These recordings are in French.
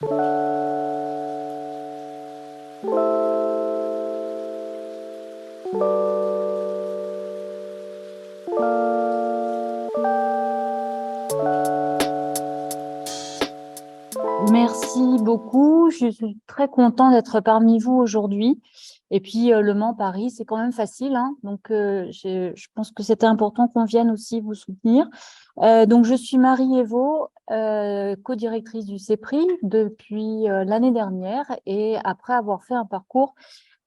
Merci beaucoup. Je suis très contente d'être parmi vous aujourd'hui. Et puis, Le Mans-Paris, c'est quand même facile, hein. Donc, je pense que c'était important qu'on vienne aussi vous soutenir. Donc, je suis Marie Evo, co-directrice du CEPRI depuis l'année dernière. Et après avoir fait un parcours,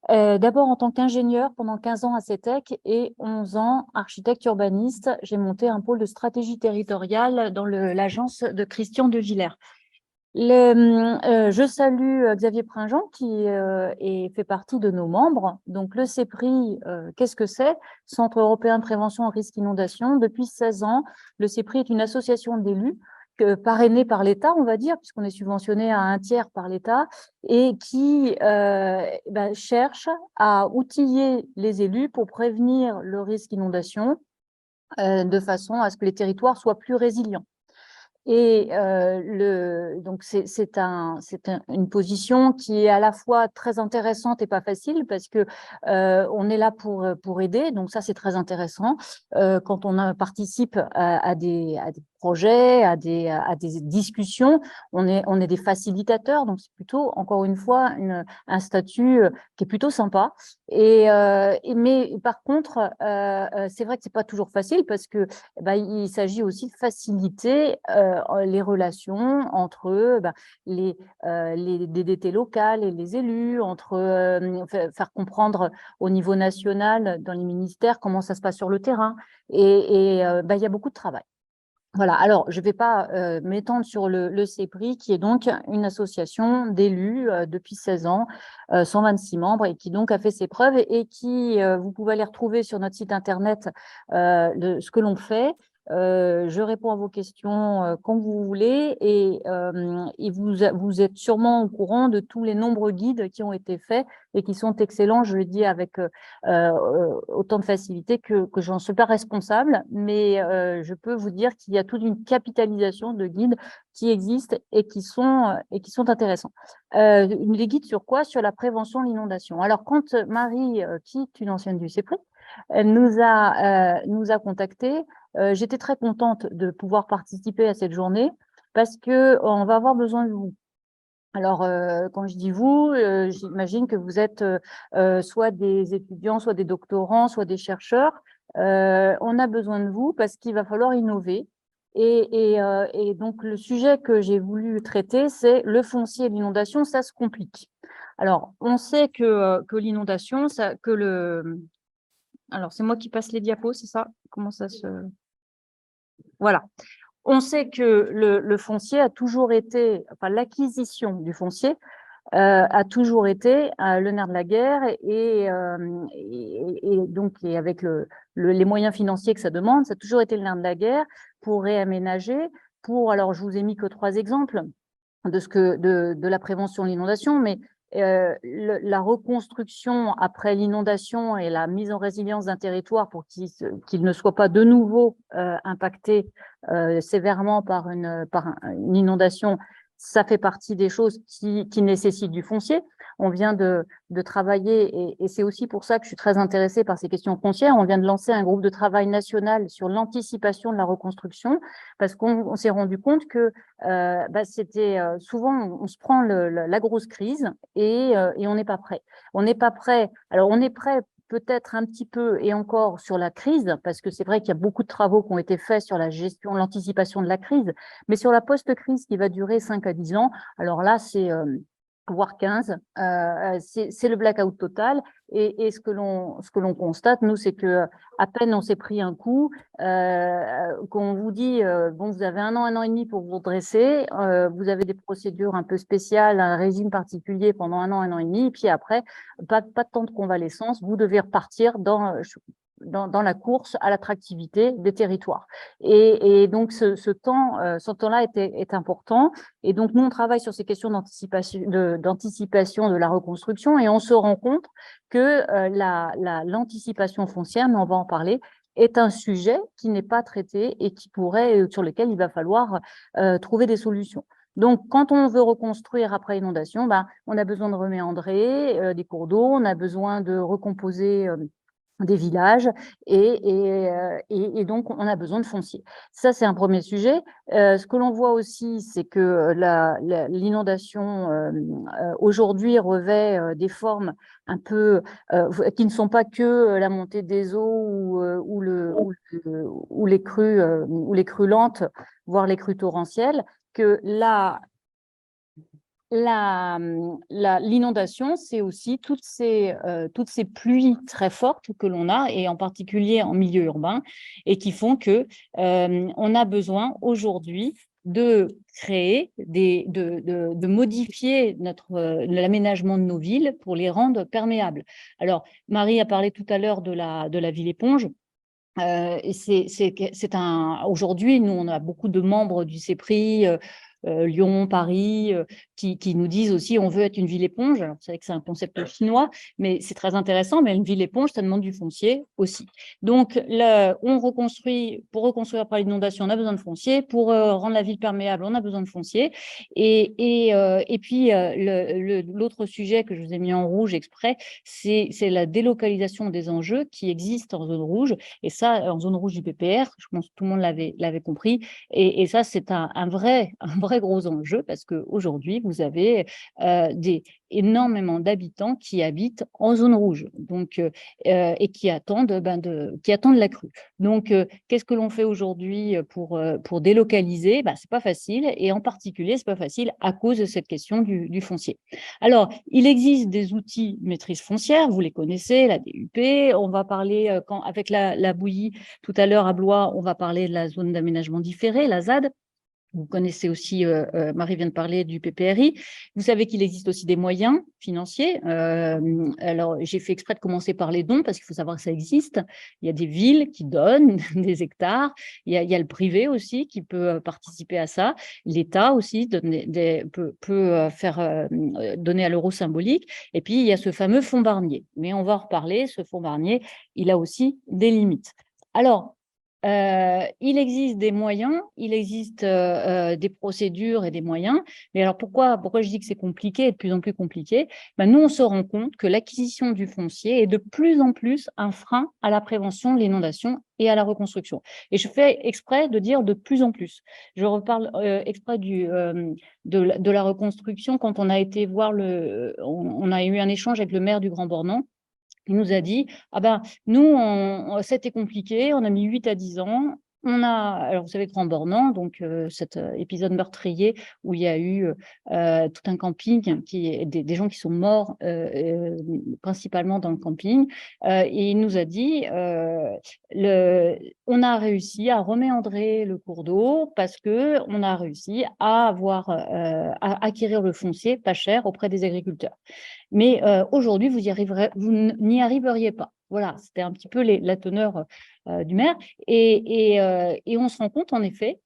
d'abord en tant qu'ingénieur pendant 15 ans à CETEC et 11 ans architecte urbaniste, j'ai monté un pôle de stratégie territoriale dans l'agence de Christian de Villers. Je salue Xavier Pringent qui fait partie de nos membres. Donc le CEPRI, qu'est-ce que c'est? Centre européen de prévention en risque inondation. Depuis 16 ans, le CEPRI est une association d'élus parrainée par l'État, on va dire, puisqu'on est subventionné à 1/3 par l'État, et qui cherche à outiller les élus pour prévenir le risque inondation de façon à ce que les territoires soient plus résilients. Et donc, une position qui est à la fois très intéressante et pas facile parce que on est là pour aider. Donc ça, c'est très intéressant. Quand on participe à des projets, à des discussions, on est des facilitateurs. Donc c'est plutôt, encore une fois, un statut qui est plutôt sympa. Mais par contre, c'est vrai que c'est pas toujours facile parce que il s'agit aussi de faciliter les relations entre les DDT locales et les élus, faire comprendre au niveau national dans les ministères comment ça se passe sur le terrain. Il y a beaucoup de travail. Voilà, alors je ne vais pas m'étendre sur le CEPRI, qui est donc une association d'élus depuis 16 ans, 126 membres, et qui donc a fait ses preuves et qui, vous pouvez aller retrouver sur notre site internet ce que l'on fait. Je réponds à vos questions quand vous voulez et vous êtes sûrement au courant de tous les nombreux guides qui ont été faits et qui sont excellents, je le dis avec autant de facilité que j'en suis pas responsable, mais je peux vous dire qu'il y a toute une capitalisation de guides qui existent et qui sont intéressants. Les guides sur quoi? Sur la prévention de l'inondation. Alors, quand Marie, qui est une ancienne du CEPRI, elle nous a contactés, j'étais très contente de pouvoir participer à cette journée parce qu'on va avoir besoin de vous. Alors, quand je dis vous, j'imagine que vous êtes soit des étudiants, soit des doctorants, soit des chercheurs. On a besoin de vous parce qu'il va falloir innover. Et donc, le sujet que j'ai voulu traiter, c'est le foncier et l'inondation, ça se complique. Alors, on sait que l'inondation, alors, c'est moi qui passe les diapos, c'est ça? Comment ça se... Voilà. On sait que le foncier a toujours été, enfin, l'acquisition du foncier a toujours été le nerf de la guerre donc avec les moyens financiers que ça demande, ça a toujours été le nerf de la guerre pour réaménager. Alors, je vous ai mis que 3 exemples de la prévention de l'inondation, mais la reconstruction après l'inondation et la mise en résilience d'un territoire pour qu'il ne soit pas de nouveau impacté sévèrement par une inondation, ça fait partie des choses qui nécessitent du foncier. On vient de travailler, et c'est aussi pour ça que je suis très intéressée par ces questions foncières. On vient de lancer un groupe de travail national sur l'anticipation de la reconstruction, parce qu'on s'est rendu compte que c'était souvent, on se prend la grosse crise et on n'est pas prêt. On n'est pas prêt. Alors, on est prêt peut-être un petit peu et encore sur la crise, parce que c'est vrai qu'il y a beaucoup de travaux qui ont été faits sur la gestion, l'anticipation de la crise, mais sur la post-crise qui va durer 5 à 10 ans, alors là, c'est voire 15, c'est le blackout total. Et ce que l'on constate, nous, c'est que à peine on s'est pris un coup, qu'on vous dit, bon, vous avez 1 an et demi pour vous redresser, vous avez des procédures un peu spéciales, un régime particulier pendant 1 an et demi, et puis après, pas de temps de convalescence, vous devez repartir dans la course à l'attractivité des territoires. Et donc, ce temps-là est important. Et donc, nous, on travaille sur ces questions d'anticipation de la reconstruction, et on se rend compte que l'anticipation foncière, mais on va en parler, est un sujet qui n'est pas traité et sur lequel il va falloir trouver des solutions. Donc, quand on veut reconstruire après inondation, on a besoin de reméandrer des cours d'eau, on a besoin de recomposer des villages et donc on a besoin de foncier. Ça, c'est un premier sujet. Ce que l'on voit aussi, c'est que l'inondation aujourd'hui revêt des formes un peu qui ne sont pas que la montée des eaux ou les crues lentes, voire les crues torrentielles, que l'inondation, c'est aussi toutes ces pluies très fortes que l'on a, et en particulier en milieu urbain, et qui font que on a besoin aujourd'hui de créer, de modifier l'aménagement de nos villes pour les rendre perméables. Alors, Marie a parlé tout à l'heure de la ville éponge. Aujourd'hui, nous, on a beaucoup de membres du CEPRI, Lyon, Paris, qui nous disent aussi on veut être une ville éponge. Alors, c'est vrai que c'est un concept chinois, mais c'est très intéressant. Mais une ville éponge, ça demande du foncier aussi. Donc, on reconstruit, pour reconstruire après l'inondation, on a besoin de foncier. Pour rendre la ville perméable, on a besoin de foncier. Et puis, l'autre sujet que je vous ai mis en rouge exprès, c'est la délocalisation des enjeux qui existent en zone rouge. Et ça, en zone rouge du PPR, je pense que tout le monde l'avait compris. Et ça, c'est un vrai gros enjeu, parce qu'aujourd'hui, vous avez énormément d'habitants qui habitent en zone rouge, donc, et qui attendent la crue. Donc, qu'est-ce que l'on fait aujourd'hui pour délocaliser? C'est pas facile, et en particulier, c'est pas facile à cause de cette question du foncier. Alors, il existe des outils maîtrise foncière, vous les connaissez, la DUP. On va parler, avec la bouillie, tout à l'heure à Blois, on va parler de la zone d'aménagement différé, la ZAD. Vous connaissez aussi, Marie vient de parler du PPRI. Vous savez qu'il existe aussi des moyens financiers. Alors, j'ai fait exprès de commencer par les dons, parce qu'il faut savoir que ça existe. Il y a des villes qui donnent des hectares. Il y a le privé aussi qui peut participer à ça. L'État aussi peut faire donner à l'euro symbolique. Et puis, il y a ce fameux fonds Barnier. Mais on va en reparler. Ce fonds Barnier, il a aussi des limites. Alors, il existe des moyens, il existe des procédures et des moyens. Mais alors, pourquoi je dis que c'est compliqué et de plus en plus compliqué? Nous, on se rend compte que l'acquisition du foncier est de plus en plus un frein à la prévention de l'inondation et à la reconstruction. Et je fais exprès de dire de plus en plus. Je reparle exprès de la reconstruction. Quand on a été voir on a eu un échange avec le maire du Grand Bornand. Il nous a dit, nous, c'était compliqué, on a mis 8 à 10 ans. Alors vous savez, Grand Bornand, donc cet épisode meurtrier où il y a eu tout un camping, des gens qui sont morts principalement dans le camping. Et il nous a dit, on a réussi à reméandrer le cours d'eau parce qu'on a réussi à acquérir le foncier pas cher auprès des agriculteurs. Mais aujourd'hui, vous n'y arriveriez pas. Voilà, c'était un petit peu la teneur du maire. Et on se rend compte, en effet,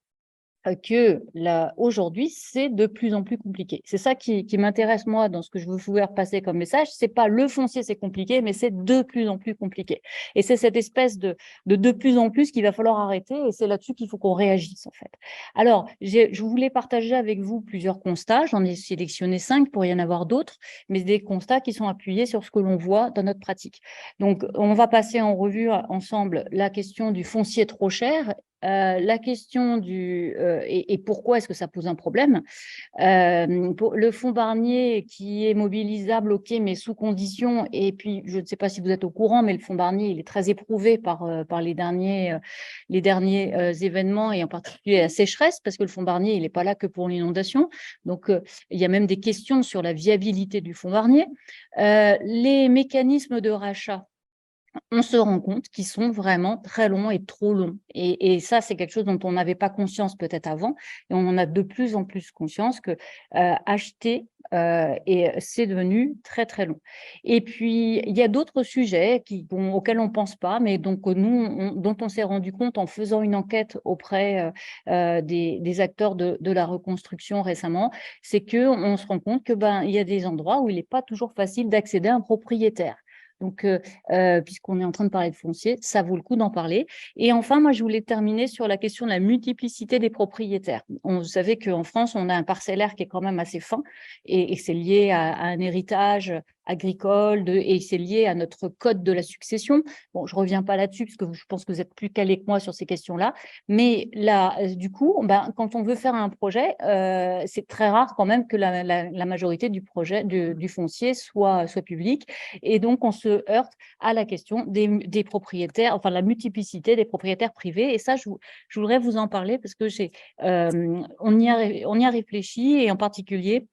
que aujourd'hui, c'est de plus en plus compliqué. C'est ça qui m'intéresse, moi, dans ce que je veux faire passer comme message. C'est pas le foncier, c'est compliqué, mais c'est de plus en plus compliqué. Et c'est cette espèce de plus en plus qu'il va falloir arrêter, et c'est là-dessus qu'il faut qu'on réagisse, en fait. Alors, je voulais partager avec vous plusieurs constats. J'en ai sélectionné 5, pour y en avoir d'autres, mais des constats qui sont appuyés sur ce que l'on voit dans notre pratique. Donc, on va passer en revue ensemble la question du foncier trop cher, la question et pourquoi est-ce que ça pose un problème. Pour le fonds Barnier qui est mobilisable, ok, mais sous condition. Et puis, je ne sais pas si vous êtes au courant, mais le fonds Barnier, il est très éprouvé par les derniers événements, et en particulier la sécheresse, parce que le fonds Barnier, il n'est pas là que pour l'inondation. Donc, il y a même des questions sur la viabilité du fonds Barnier. Les mécanismes de rachat, on se rend compte qu'ils sont vraiment très longs et trop longs. Et ça, c'est quelque chose dont on n'avait pas conscience peut-être avant, et on en a de plus en plus conscience que acheter, et c'est devenu très, très long. Et puis, il y a d'autres sujets auxquels on ne pense pas, mais donc, dont on s'est rendu compte en faisant une enquête auprès des acteurs de la reconstruction récemment, c'est qu'on se rend compte que il y a des endroits où il n'est pas toujours facile d'accéder à un propriétaire. Donc, puisqu'on est en train de parler de foncier, ça vaut le coup d'en parler. Et enfin, moi, je voulais terminer sur la question de la multiplicité des propriétaires. Vous savez qu'en France, on a un parcellaire qui est quand même assez fin et c'est lié à un héritage agricole et c'est lié à notre code de la succession. Bon, je ne reviens pas là-dessus parce que je pense que vous êtes plus calé que moi sur ces questions-là. Mais là, du coup, quand on veut faire un projet, c'est très rare quand même que la majorité du projet, du foncier soit public. Et donc, on se heurte à la question des propriétaires, enfin, la multiplicité des propriétaires privés. Et ça, je voudrais vous en parler parce que on y a réfléchi et en particulier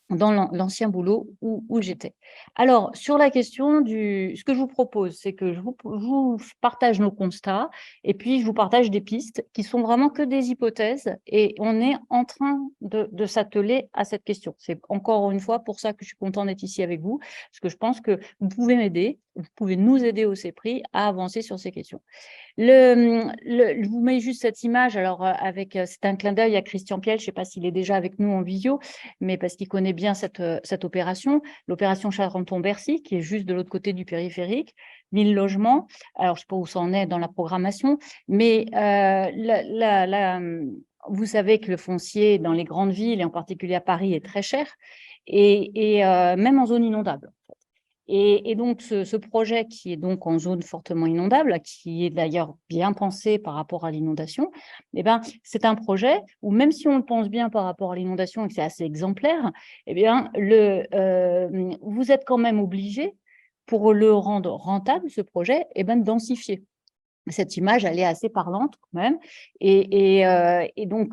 dans l'ancien boulot où j'étais. Alors, sur la question ce que je vous propose, c'est que je vous partage nos constats et puis je vous partage des pistes qui sont vraiment que des hypothèses et on est en train de s'atteler à cette question. C'est encore une fois pour ça que je suis contente d'être ici avec vous, parce que je pense que vous pouvez m'aider, vous pouvez nous aider au CEPRI à avancer sur ces questions. Je vous mets juste cette image, alors c'est un clin d'œil à Christian Piel, je ne sais pas s'il est déjà avec nous en visio, mais parce qu'il connaît bien cette opération, l'opération Charenton-Bercy, qui est juste de l'autre côté du périphérique, 1000 logements. Alors, je ne sais pas où ça en est dans la programmation, mais vous savez que le foncier dans les grandes villes, et en particulier à Paris, est très cher, et même en zone inondable. Et donc, ce projet qui est donc en zone fortement inondable, qui est d'ailleurs bien pensé par rapport à l'inondation, eh ben, c'est un projet où même si on le pense bien par rapport à l'inondation et que c'est assez exemplaire, eh bien, vous êtes quand même obligé, pour le rendre rentable, ce projet, eh ben, de densifier. Cette image, elle est assez parlante quand même. Et donc,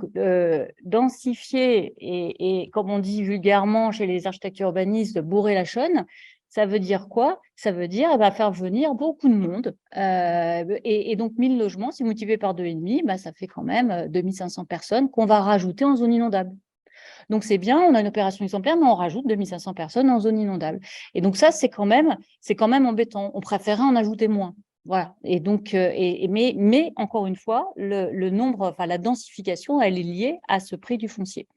densifier et, comme on dit vulgairement chez les architectes urbanistes, bourrer la chaîne, ça veut dire quoi? Ça veut dire faire venir beaucoup de monde. Et donc, 1000 logements, si multiplié par 2,5, ça fait quand même 2500 personnes qu'on va rajouter en zone inondable. Donc, c'est bien, on a une opération exemplaire, mais on rajoute 2500 personnes en zone inondable. Et donc, ça, c'est quand même embêtant. On préférait en ajouter moins. Voilà. Et donc, mais encore une fois, le nombre, enfin la densification, elle est liée à ce prix du foncier.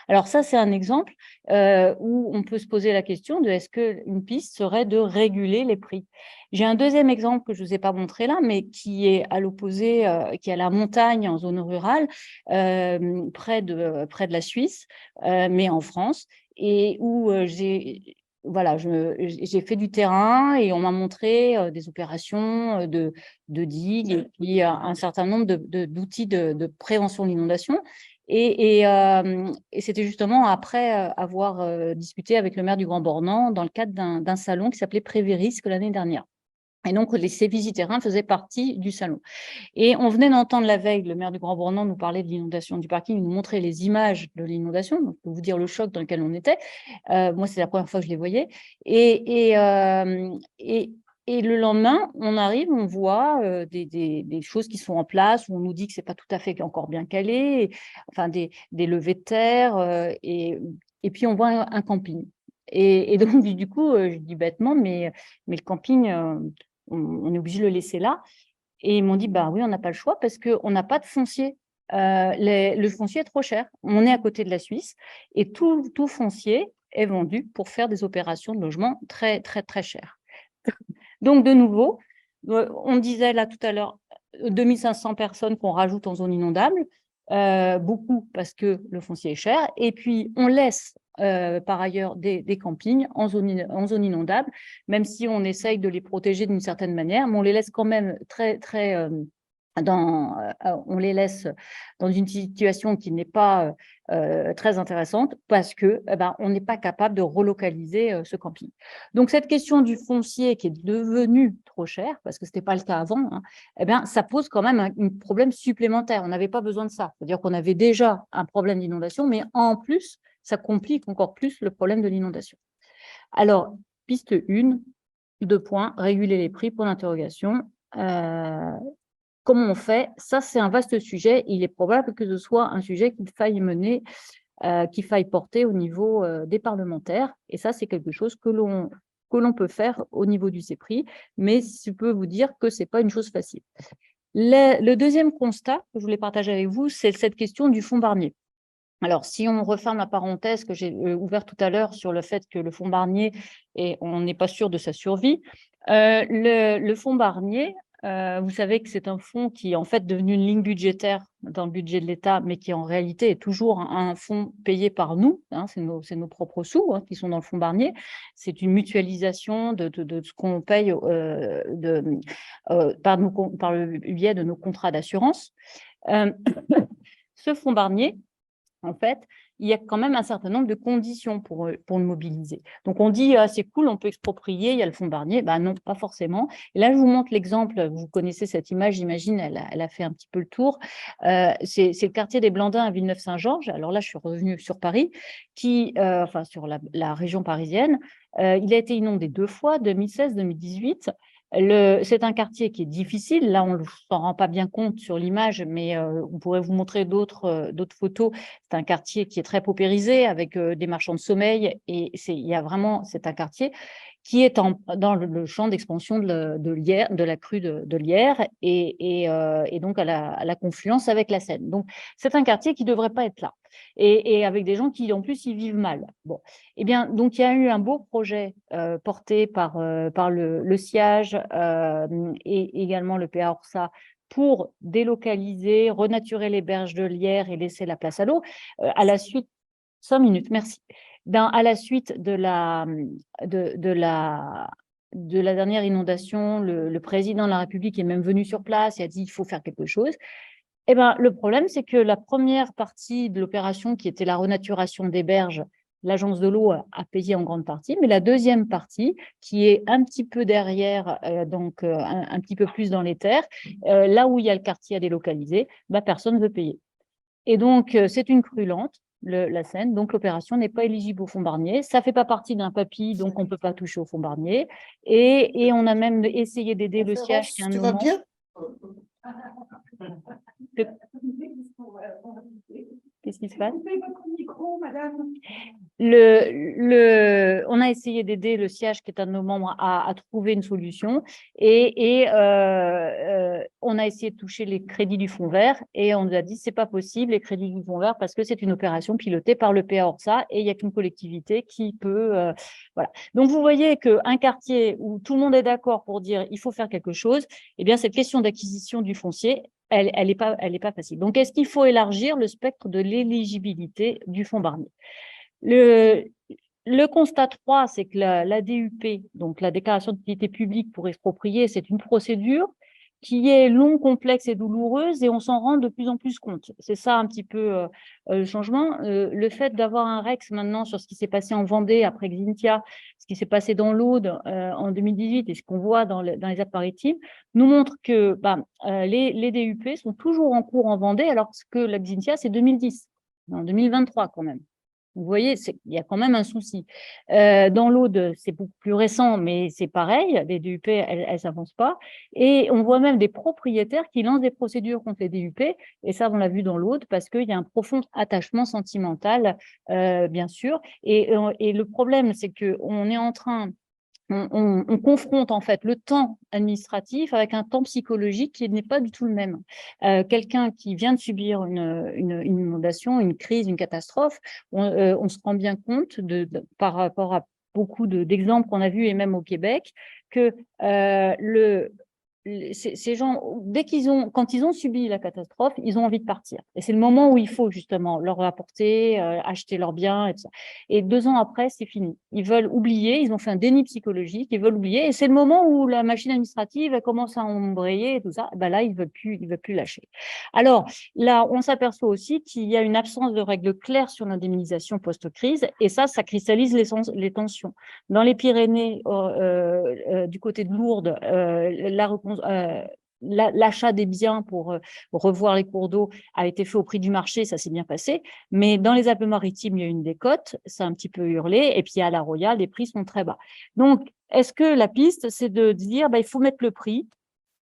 Alors ça, c'est un exemple où on peut se poser la question de est-ce qu'une piste serait de réguler les prix. J'ai un deuxième exemple que je ne vous ai pas montré là, mais qui est à l'opposé, qui est à la montagne en zone rurale, près de la Suisse, mais en France, et où j'ai fait du terrain et on m'a montré des opérations de digues et puis un certain nombre d'outils de prévention de l'inondation. Et c'était justement après avoir discuté avec le maire du Grand Bornand dans le cadre d'un salon qui s'appelait Prévérisque l'année dernière. Et donc, ces visiteurs faisaient partie du salon. Et on venait d'entendre la veille, le maire du Grand Bornand nous parlait de l'inondation du parking, il nous montrait les images de l'inondation, donc je peux vous dire le choc dans lequel on était. Moi, c'est la première fois que je les voyais. Et le lendemain, on arrive, on voit des choses qui sont en place, où on nous dit que ce n'est pas tout à fait encore bien calé, enfin des levées de terre, et puis on voit un camping. Et donc, du coup, je dis bêtement, mais le camping, on est obligé de le laisser là. Et ils m'ont dit, bah oui, on n'a pas le choix parce qu'on n'a pas de foncier. Le foncier est trop cher. On est à côté de la Suisse et tout foncier est vendu pour faire des opérations de logement très, très, très chères. Donc, de nouveau, on disait là tout à l'heure, 2500 personnes qu'on rajoute en zone inondable, beaucoup parce que le foncier est cher. Et puis, on laisse par ailleurs des campings en zone inondable, même si on essaye de les protéger d'une certaine manière, mais on les laisse quand même très, très... on les laisse dans une situation qui n'est pas très intéressante parce que on n'est pas capable de relocaliser ce camping. Donc, cette question du foncier qui est devenu trop cher, parce que ce n'était pas le cas avant, ça pose quand même un problème supplémentaire. On n'avait pas besoin de ça. C'est-à-dire qu'on avait déjà un problème d'inondation, mais en plus, ça complique encore plus le problème de l'inondation. Alors, piste 1, 2 points, réguler les prix, point d'interrogation. Comment on fait? Ça, c'est un vaste sujet. Il est probable que ce soit un sujet qu'il faille mener, qu'il faille porter au niveau des parlementaires. Et ça, c'est quelque chose que l'on peut faire au niveau du CEPRI, mais je peux vous dire que ce n'est pas une chose facile. Le deuxième constat que je voulais partager avec vous, c'est cette question du fonds Barnier. Alors, si on referme la parenthèse que j'ai ouverte tout à l'heure sur le fait que le fonds Barnier, on n'est pas sûr de sa survie, Le fonds Barnier, vous savez que c'est un fonds qui est en fait devenu une ligne budgétaire dans le budget de l'État, mais qui en réalité est toujours un fonds payé par nous, hein, c'est nos propres sous, hein, qui sont dans le fonds Barnier. C'est une mutualisation de ce qu'on paye par le biais de nos contrats d'assurance. Ce fonds Barnier, en fait, il y a quand même un certain nombre de conditions pour le mobiliser. Donc, on dit, ah, c'est cool, on peut exproprier, il y a le fonds Barnier. Ben non, pas forcément. Et là, je vous montre l'exemple, vous connaissez cette image, j'imagine, elle a fait un petit peu le tour. C'est le quartier des Blandins à Villeneuve-Saint-Georges. Alors là, je suis revenue sur Paris, enfin, sur la région parisienne. Il a été inondé 2 fois, 2016-2018. C'est un quartier qui est difficile. Là, on ne s'en rend pas bien compte sur l'image, mais on pourrait vous montrer d'autres photos. C'est un quartier qui est très paupérisé avec des marchands de sommeil. Et c'est un quartier qui est dans le champ d'expansion de la crue de Lierre et donc à la confluence avec la Seine. Donc, c'est un quartier qui ne devrait pas être là et avec des gens qui, en plus, y vivent mal. Bon. Eh bien, donc, il y a eu un beau projet porté par le SIAGE et également le PA Orsa pour délocaliser, renaturer les berges de Lierre et laisser la place à l'eau. À la suite, 5 minutes, merci. À la suite de la dernière inondation, le président de la République est même venu sur place et a dit il faut faire quelque chose. Eh ben, le problème, c'est que la première partie de l'opération, qui était la renaturation des berges, l'agence de l'eau a payé en grande partie, mais la deuxième partie, qui est un petit peu derrière, donc un petit peu plus dans les terres, là où il y a le quartier à délocaliser, personne ne veut payer. Et donc, c'est une crue lente, la Seine, donc l'opération n'est pas éligible au fonds Barnier. Ça ne fait pas partie d'un PAPI, donc on ne peut pas toucher au fonds Barnier. Et on a même essayé d'aider le SIAGE qui a un tu vas moment. bien? Qu'est-ce qui se passe? Coupez votre micro, madame. On a essayé d'aider le SIAGE, qui est un de nos membres, à trouver une solution. Et on a essayé de toucher les crédits du fonds vert. Et on nous a dit, c'est pas possible, les crédits du fonds vert, parce que c'est une opération pilotée par le PA Orsa. Et il n'y a qu'une collectivité qui peut... voilà. Donc, vous voyez qu'un quartier où tout le monde est d'accord pour dire il faut faire quelque chose, eh bien, cette question d'acquisition du foncier, elle n'est pas facile. Donc, est-ce qu'il faut élargir le spectre de l'éligibilité du fonds Barnier? Le constat 3, c'est que la DUP, donc la déclaration d'utilité publique pour exproprier, c'est une procédure qui est longue, complexe et douloureuse, et on s'en rend de plus en plus compte. C'est ça un petit peu le changement. Le fait d'avoir un Rex maintenant sur ce qui s'est passé en Vendée après Xynthia, ce qui s'est passé dans l'Aude en 2018 et ce qu'on voit dans les Alpes-Maritimes, nous montre que les DUP sont toujours en cours en Vendée, alors que la Xynthia, c'est 2010, en 2023 quand même. Vous voyez, il y a quand même un souci. Dans l'Aude, c'est beaucoup plus récent, mais c'est pareil, les DUP, elles n'avancent pas. Et on voit même des propriétaires qui lancent des procédures contre les DUP, et ça, on l'a vu dans l'Aude, parce qu'il y a un profond attachement sentimental, bien sûr. Et le problème, c'est qu'on est en train... On confronte en fait le temps administratif avec un temps psychologique qui n'est pas du tout le même. Quelqu'un qui vient de subir une inondation, une crise, une catastrophe, on se rend bien compte par rapport à beaucoup d'exemples qu'on a vus et même au Québec, que ces gens, quand ils ont subi la catastrophe, ils ont envie de partir. Et c'est le moment où il faut justement leur apporter, acheter leurs biens et tout ça. Et 2 ans après, c'est fini. Ils veulent oublier, ils ont fait un déni psychologique, ils veulent oublier. Et c'est le moment où la machine administrative commence à embrayer et tout ça. Ben là, ils veulent plus lâcher. Alors là, on s'aperçoit aussi qu'il y a une absence de règles claires sur l'indemnisation post-crise. Et ça cristallise les tensions. Dans les Pyrénées, du côté de Lourdes, l'achat des biens pour revoir les cours d'eau a été fait au prix du marché, ça s'est bien passé. Mais dans les Alpes-Maritimes, il y a une décote, ça a un petit peu hurlé. Et puis à La Roya, les prix sont très bas. Donc, est-ce que la piste, c'est de dire il faut mettre le prix?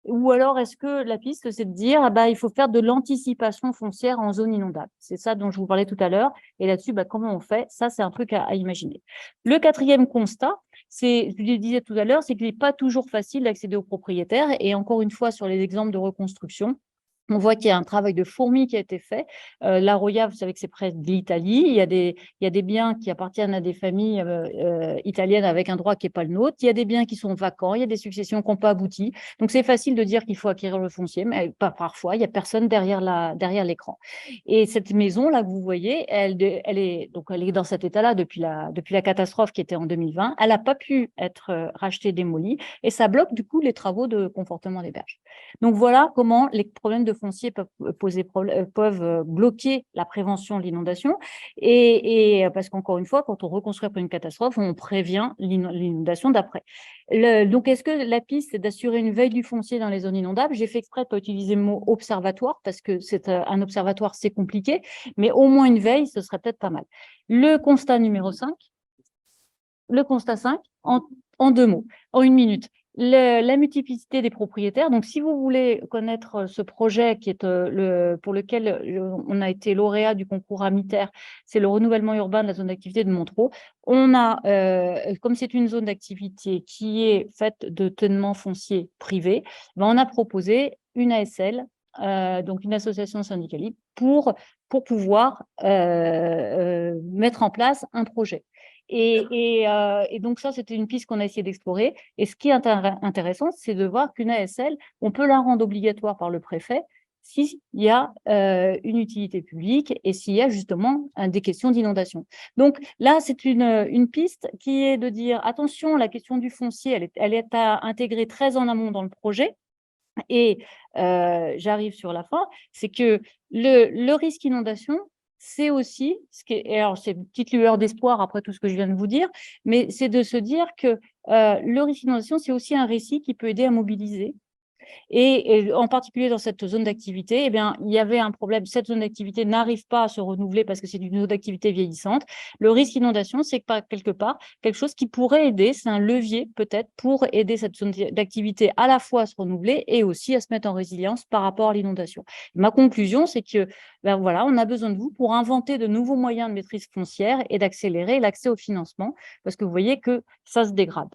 Ou alors, est-ce que la piste, c'est de dire il faut faire de l'anticipation foncière en zone inondable? C'est ça dont je vous parlais tout à l'heure. Et là-dessus, comment on fait? Ça, c'est un truc à imaginer. Le 4e constat, je le disais tout à l'heure, c'est qu'il n'est pas toujours facile d'accéder aux propriétaires. Et encore une fois, sur les exemples de reconstruction, On voit qu'il y a un travail de fourmi qui a été fait. La Roya, vous savez que c'est près de l'Italie. Il y a des biens qui appartiennent à des familles italiennes avec un droit qui n'est pas le nôtre. Il y a des biens qui sont vacants. Il y a des successions qui n'ont pas abouti. Donc, c'est facile de dire qu'il faut acquérir le foncier, mais pas parfois. Il n'y a personne derrière l'écran. Et cette maison-là que vous voyez, elle est dans cet état-là depuis la catastrophe qui était en 2020. Elle n'a pas pu être rachetée, démolie. Et ça bloque, du coup, les travaux de confortement des berges. Donc, voilà comment les problèmes de foncier peuvent bloquer la prévention de l'inondation. Et parce qu'encore une fois, quand on reconstruit après une catastrophe, on prévient l'inondation d'après. Donc, est-ce que la piste, c'est d'assurer une veille du foncier dans les zones inondables? J'ai fait exprès de ne pas utiliser le mot observatoire, parce que c'est un observatoire, c'est compliqué, mais au moins une veille, ce serait peut-être pas mal. Le constat numéro 5, en 2 mots, en 1 minute. La multiplicité des propriétaires. Donc, si vous voulez connaître ce projet qui est pour lequel on a été lauréat du concours Amiter, c'est le renouvellement urbain de la zone d'activité de Montereau. On a, comme c'est une zone d'activité qui est faite de tenements fonciers privés, ben on a proposé une ASL, donc une association syndicale, pour pouvoir mettre en place un projet. Et donc, ça, c'était une piste qu'on a essayé d'explorer. Et ce qui est intéressant, c'est de voir qu'une ASL, on peut la rendre obligatoire par le préfet s'il y a une utilité publique et s'il y a justement des questions d'inondation. Donc là, c'est une piste qui est de dire, attention, la question du foncier, elle est à intégrer très en amont dans le projet. Et j'arrive sur la fin, c'est que le risque inondation, c'est aussi, et alors c'est une petite lueur d'espoir après tout ce que je viens de vous dire, mais c'est de se dire que le risque inondation, c'est aussi un récit qui peut aider à mobiliser. Et en particulier dans cette zone d'activité, eh bien, il y avait un problème. Cette zone d'activité n'arrive pas à se renouveler parce que c'est une zone d'activité vieillissante. Le risque inondation, c'est quelque part quelque chose qui pourrait aider, c'est un levier peut-être pour aider cette zone d'activité à la fois à se renouveler et aussi à se mettre en résilience par rapport à l'inondation. Ma conclusion, c'est que ben voilà, on a besoin de vous pour inventer de nouveaux moyens de maîtrise foncière et d'accélérer l'accès au financement parce que vous voyez que ça se dégrade.